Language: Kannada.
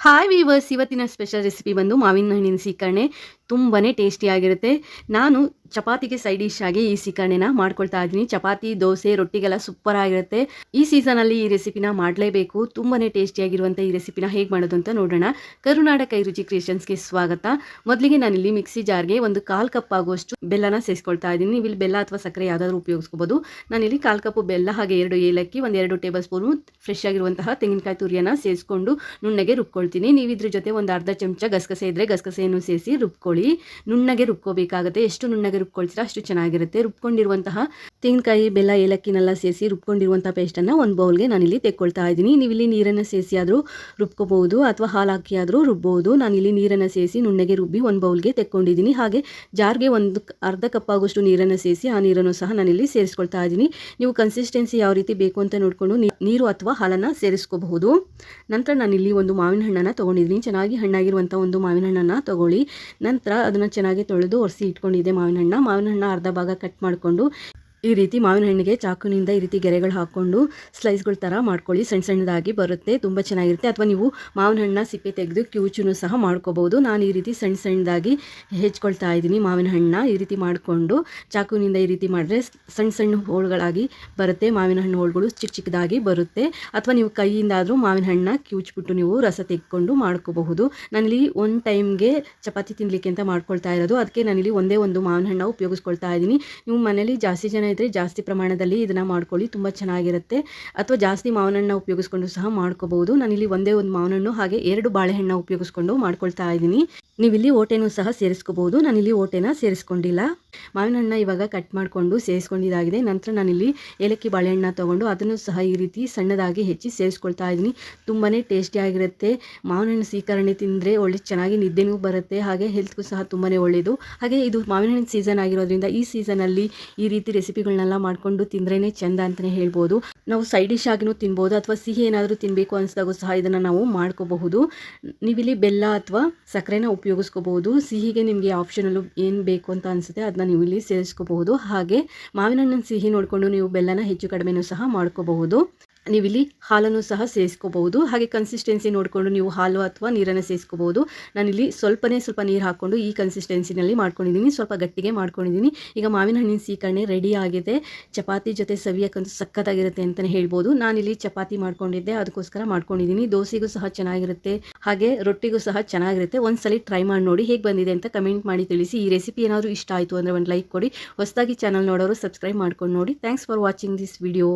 ಹಾಯ್ ವೀವರ್ಸ್, ಇವತ್ತಿನ ಸ್ಪೆಷಲ್ ರೆಸಿಪಿ ಬಂದು ಮಾವಿನ ಹಣ್ಣಿನ ಸೀಕರಣೆ. ತುಂಬಾ ಟೇಸ್ಟಿಯಾಗಿರುತ್ತೆ. ನಾನು ಚಪಾತಿಗೆ ಸೈಡ್ ಡಿಶ್ ಆಗಿ ಈ ಸೀಕರಣೆನ ಮಾಡ್ಕೊಳ್ತಾ ಇದ್ದೀನಿ. ಚಪಾತಿ, ದೋಸೆ, ರೊಟ್ಟಿಗೆಲ್ಲ ಸೂಪರ್ ಆಗಿರುತ್ತೆ. ಈ ಸೀಸನಲ್ಲಿ ಈ ರೆಸಿಪಿನ ಮಾಡಲೇಬೇಕು. ತುಂಬಾ ಟೇಸ್ಟಿಯಾಗಿರುವಂಥ ಈ ರೆಸಿಪಿನ ಹೇಗೆ ಮಾಡೋದು ಅಂತ ನೋಡೋಣ. ಕರುನಾಡ ಕೈ ರುಚಿ ಕ್ರಿಯೇಷನ್ಸ್ಗೆ ಸ್ವಾಗತ. ಮೊದಲಿಗೆ ನಾನಿಲ್ಲಿ ಮಿಕ್ಸಿ ಜಾರ್ಗೆ ಒಂದು 1/4 ಕಪ್ ಆಗುವಷ್ಟು ಬೆಲ್ಲನ ಸೇರಿಸ್ಕೊಳ್ತಾ ಇದ್ದೀನಿ. ನೀವು ಇಲ್ಲಿ ಬೆಲ್ಲ ಅಥವಾ ಸಕ್ಕರೆ ಯಾವುದಾದ್ರೂ ಉಪಯೋಗಿಸ್ಕೋಬೋದು. ನಾನಿಲ್ಲಿ 1/4 ಕಪ್ ಬೆಲ್ಲ, ಹಾಗೆ 2 ಏಲಕ್ಕಿ, 2 ಟೇಬಲ್ ಸ್ಪೂನು ಫ್ರೆಶ್ ಆಗಿರುವಂತಹ ತೆಂಗಿನಕಾಯಿ ತುರಿಯನ್ನು ಸೇರಿಸ್ಕೊಂಡು ನುಣ್ಣಗೆ ರುಬ್ಕೊಳ್ತೀನಿ. ನೀವು ಇದ್ರ ಜೊತೆ ಒಂದು ಅರ್ಧ ಚಮಚ ಗಸಗಸೆ ಇದ್ದರೆ ಗಸಗಸೆಯನ್ನು ಸೇರಿಸಿ ರುಬ್ಕೊಳ್ಳಿ. ನುಣ್ಣಗೆ ರುಬ್ಕೋಬೇಕಾಗುತ್ತೆ. ಎಷ್ಟು ನುಣ್ಣಗೆ ರುಬ್ಕೊಳ್ತೀರಾ ಅಷ್ಟು ಚೆನ್ನಾಗಿರುತ್ತೆ. ರುಬ್ಕೊಂಡಿರುವಂತಹ ತೆಂಗಿನಕಾಯಿ, ಬೆಲ್ಲ, ಏಲಕ್ಕಿನೆಲ್ಲ ಸೇರಿಸಿ ರುಬ್ಕೊಂಡಿರುವಂತಹ ಪೇಸ್ಟನ್ನು ಒಂದು ಬೌಲ್ಗೆ ನಾನಿಲ್ಲಿ ತೆಕ್ಕೊಳ್ತಾ ಇದ್ದೀನಿ. ನೀವು ಇಲ್ಲಿ ನೀರನ್ನು ಸೇರಿಸಿ ಆದರೂ ರುಬ್ಕೋಬಹುದು ಅಥವಾ ಹಾಲು ಹಾಕಿ ಆದರೂ ರುಬ್ಬೋದು. ನಾನಿಲ್ಲಿ ನೀರನ್ನು ಸೇರಿಸಿ ನುಣ್ಣಗೆ ರುಬ್ಬಿ ಒಂದು ಬೌಲ್ಗೆ ತೆಕ್ಕೊಂಡಿದ್ದೀನಿ. ಹಾಗೆ ಜಾರ್ಗೆ ಒಂದು ಅರ್ಧ ಕಪ್ ಆಗೋಷ್ಟು ನೀರನ್ನು ಸೇರಿಸಿ ಆ ನೀರನ್ನು ಸಹ ನಾನಿಲ್ಲಿ ಸೇರಿಸ್ಕೊಳ್ತಾ ಇದ್ದೀನಿ. ನೀವು ಕನ್ಸಿಸ್ಟೆನ್ಸಿ ಯಾವ ರೀತಿ ಬೇಕು ಅಂತ ನೋಡಿಕೊಂಡು ನೀರು ಅಥವಾ ಹಾಲನ್ನು ಸೇರಿಸ್ಕೋಬಹುದು. ನಂತರ ನಾನಿಲ್ಲಿ ಒಂದು ಮಾವಿನ ಹಣ್ಣನ್ನು ತೊಗೊಂಡಿದ್ದೀನಿ. ಚೆನ್ನಾಗಿ ಹಣ್ಣಾಗಿರುವಂಥ ಒಂದು ಮಾವಿನ ಹಣ್ಣನ್ನು ತೊಗೊಳ್ಳಿ. ನಂತರ ಅದನ್ನು ಚೆನ್ನಾಗಿ ತೊಳೆದು ಒರೆಸಿ ಇಟ್ಕೊಂಡಿದ್ದೆ ಮಾವಿನ ಹಣ್ಣು ಅರ್ಧ ಭಾಗ ಕಟ್ ಮಾಡಿಕೊಂಡು ಈ ರೀತಿ ಮಾವಿನ ಹಣ್ಣಿಗೆ ಚಾಕುನಿಂದ ಈ ರೀತಿ ಗೆರೆಗಳು ಹಾಕ್ಕೊಂಡು ಸ್ಲೈಸ್ಗಳ ಥರ ಮಾಡ್ಕೊಳ್ಳಿ. ಸಣ್ಣ ಸಣ್ಣದಾಗಿ ಬರುತ್ತೆ, ತುಂಬ ಚೆನ್ನಾಗಿರುತ್ತೆ. ಅಥವಾ ನೀವು ಮಾವಿನ ಹಣ್ಣನ್ನ ಸಿಪ್ಪೆ ತೆಗೆದು ಕ್ಯೂಚನ್ನು ಸಹ ಮಾಡ್ಕೋಬೋದು. ನಾನು ಈ ರೀತಿ ಸಣ್ಣ ಸಣ್ಣದಾಗಿ ಹೆಚ್ಕೊಳ್ತಾ ಇದ್ದೀನಿ. ಮಾವಿನ ಹಣ್ಣನ್ನ ಈ ರೀತಿ ಮಾಡಿಕೊಂಡು ಚಾಕುನಿಂದ ಈ ರೀತಿ ಮಾಡಿದ್ರೆ ಸಣ್ಣ ಸಣ್ಣ ಹೋಳುಗಳಾಗಿ ಬರುತ್ತೆ. ಮಾವಿನ ಹಣ್ಣು ಹೋಳುಗಳು ಚಿಕ್ಕ ಚಿಕ್ಕದಾಗಿ ಬರುತ್ತೆ. ಅಥವಾ ನೀವು ಕೈಯಿಂದಾದರೂ ಮಾವಿನ ಹಣ್ಣನ್ನ ಕ್ಯೂಚ್ಬಿಟ್ಟು ನೀವು ರಸ ತೆಗೆದುಕೊಂಡು ಮಾಡ್ಕೋಬಹುದು. ನಾನಿಲ್ಲಿ ಒಂದು ಟೈಮ್ಗೆ ಚಪಾತಿ ತಿನ್ನಲಿಕ್ಕೆ ಅಂತ ಮಾಡ್ಕೊಳ್ತಾ ಇರೋದು. ಅದಕ್ಕೆ ನಾನಿಲ್ಲಿ ಒಂದೇ ಒಂದು ಮಾವಿನ ಹಣ್ಣು ಉಪಯೋಗಿಸ್ಕೊಳ್ತಾ ಇದ್ದೀನಿ. ನೀವು ಮನೇಲಿ ಜಾಸ್ತಿ ಜನ ಇದ್ದರೆ ಜಾಸ್ತಿ ಪ್ರಮಾಣದಲ್ಲಿ ಇದನ್ನು ಮಾಡ್ಕೊಳ್ಳಿ, ತುಂಬ ಚೆನ್ನಾಗಿರುತ್ತೆ. ಅಥವಾ ಜಾಸ್ತಿ ಮಾವಿನ ಹಣ್ಣು ಉಪಯೋಗಿಸ್ಕೊಂಡು ಸಹ ಮಾಡ್ಕೋಬಹುದು. ನಾನಿಲ್ಲಿ ಒಂದೇ ಒಂದು ಮಾವಿನ ಹಣ್ಣು ಹಾಗೆ 2 ಬಾಳೆಹಣ್ಣು ಉಪಯೋಗಿಸ್ಕೊಂಡು ಮಾಡ್ಕೊಳ್ತಾ ಇದ್ದೀನಿ. ನೀವಿಲ್ಲಿ ಓಟೆನೂ ಸಹ ಸೇರಿಸ್ಕೋಬಹುದು. ನಾನಿಲ್ಲಿ ಓಟೆನ ಸೇರಿಸ್ಕೊಂಡಿಲ್ಲ. ಮಾವಿನ ಹಣ್ಣು ಇವಾಗ ಕಟ್ ಮಾಡಿಕೊಂಡು ಸೇರಿಸ್ಕೊಂಡಿದ್ದಾಗಿದೆ. ನಂತರ ನಾನಿಲ್ಲಿ ಏಲಕ್ಕಿ ಬಾಳೆಹಣ್ಣ ತೊಗೊಂಡು ಅದನ್ನು ಸಹ ಈ ರೀತಿ ಸಣ್ಣದಾಗಿ ಹೆಚ್ಚಿ ಸೇರಿಸ್ಕೊಳ್ತಾ ಇದ್ದೀನಿ. ತುಂಬಾ ಟೇಸ್ಟಿಯಾಗಿರುತ್ತೆ. ಮಾವಿನ ಹಣ್ಣು ಸೀಕರಣೆ ತಿಂದರೆ ಒಳ್ಳೆ ಚೆನ್ನಾಗಿ ನಿದ್ದೆನೂ ಬರುತ್ತೆ, ಹಾಗೆ ಹೆಲ್ತ್ಗೂ ಸಹ ತುಂಬಾ ಒಳ್ಳೆಯದು. ಹಾಗೆ ಇದು ಮಾವಿನ ಹಣ್ಣಿನ ಸೀಸನ್ ಆಗಿರೋದ್ರಿಂದ ಈ ಸೀಸನಲ್ಲಿ ಈ ರೀತಿ ರೆಸಿಪಿಗಳನ್ನೆಲ್ಲ ಮಾಡಿಕೊಂಡು ತಿಂದ್ರೇ ಚೆಂದ ಅಂತಲೇ ಹೇಳ್ಬೋದು. ನಾವು ಸೈಡ್ ಡಿಶ್ ಆಗಿನೂ ತಿನ್ಬೋದು, ಅಥವಾ ಸಿಹಿ ಏನಾದರೂ ತಿನ್ನಬೇಕು ಅನಿಸಿದಾಗೂ ಸಹ ಇದನ್ನು ನಾವು ಮಾಡ್ಕೋಬಹುದು. ನೀವಿಲ್ಲಿ ಬೆಲ್ಲ ಅಥವಾ ಸಕ್ಕರೆನ ಉಪಯೋಗಿಸ್ಕೋಬಹುದು. ಸಿಹಿಗೆ ನಿಮಗೆ ಆಪ್ಷನಲ್ಲು ಏನು ಬೇಕು ಅಂತ ಅನಿಸುತ್ತೆ ಅದನ್ನ ನೀವು ಇಲ್ಲಿ ಸೇರಿಸ್ಕೋಬಹುದು. ಹಾಗೆ ಮಾವಿನ ಹಣ್ಣಿನ ಸಿಹಿ ನೋಡಿಕೊಂಡು ನೀವು ಬೆಲ್ಲನ ಹೆಚ್ಚು ಕಡಿಮೆನೂ ಸಹ ಮಾಡ್ಕೋಬಹುದು. ನೀವಿಲ್ಲಿ ಹಾಲನ್ನು ಸಹ ಸೇರಿಸ್ಕೋಬಹುದು. ಹಾಗೆ ಕನ್ಸಿಸ್ಟೆನ್ಸಿ ನೋಡಿಕೊಂಡು ನೀವು ಹಾಲು ಅಥವಾ ನೀರನ್ನು ಸೇರಿಸ್ಕೋಬಹುದು. ನಾನಿಲ್ಲಿ ಸ್ವಲ್ಪ ನೀರು ಹಾಕ್ಕೊಂಡು ಈ ಕನ್ಸಿಸ್ಟೆನ್ಸಿನಲ್ಲಿ ಮಾಡ್ಕೊಂಡಿದ್ದೀನಿ. ಸ್ವಲ್ಪ ಗಟ್ಟಿಗೆ ಮಾಡ್ಕೊಂಡಿದ್ದೀನಿ. ಈಗ ಮಾವಿನ ಹಣ್ಣಿನ ಸೀಕರಣೆ ರೆಡಿ ಆಗಿದೆ. ಚಪಾತಿ ಜೊತೆ ಸವಿಯೋಕ್ಕಂತೂ ಸಖತ್ತಾಗಿರುತ್ತೆ ಅಂತಲೇ ಹೇಳ್ಬೋದು. ನಾನಿಲ್ಲಿ ಚಪಾತಿ ಮಾಡ್ಕೊಂಡಿದ್ದೆ, ಅದಕ್ಕೋಸ್ಕರ ಮಾಡ್ಕೊಂಡಿದ್ದೀನಿ. ದೋಸೆಗೂ ಸಹ ಚೆನ್ನಾಗಿರುತ್ತೆ, ಹಾಗೆ ರೊಟ್ಟಿಗೂ ಸಹ ಚೆನ್ನಾಗಿರುತ್ತೆ. ಒಂದ್ಸಲಿ ಟ್ರೈ ಮಾಡಿ ನೋಡಿ, ಹೇಗೆ ಬಂದಿದೆ ಅಂತ ಕಮೆಂಟ್ ಮಾಡಿ ತಿಳಿಸಿ. ಈ ರೆಸಿಪಿ ಏನಾದರೂ ಇಷ್ಟ ಆಯಿತು ಅಂದರೆ ಒಂದು ಲೈಕ್ ಕೊಡಿ. ಹೊಸದಾಗಿ ಚಾನಲ್ ನೋಡೋರು ಸಬ್ಸ್ಕ್ರೈಬ್ ಮಾಡ್ಕೊಂಡು ನೋಡಿ. Thanks for watching this video.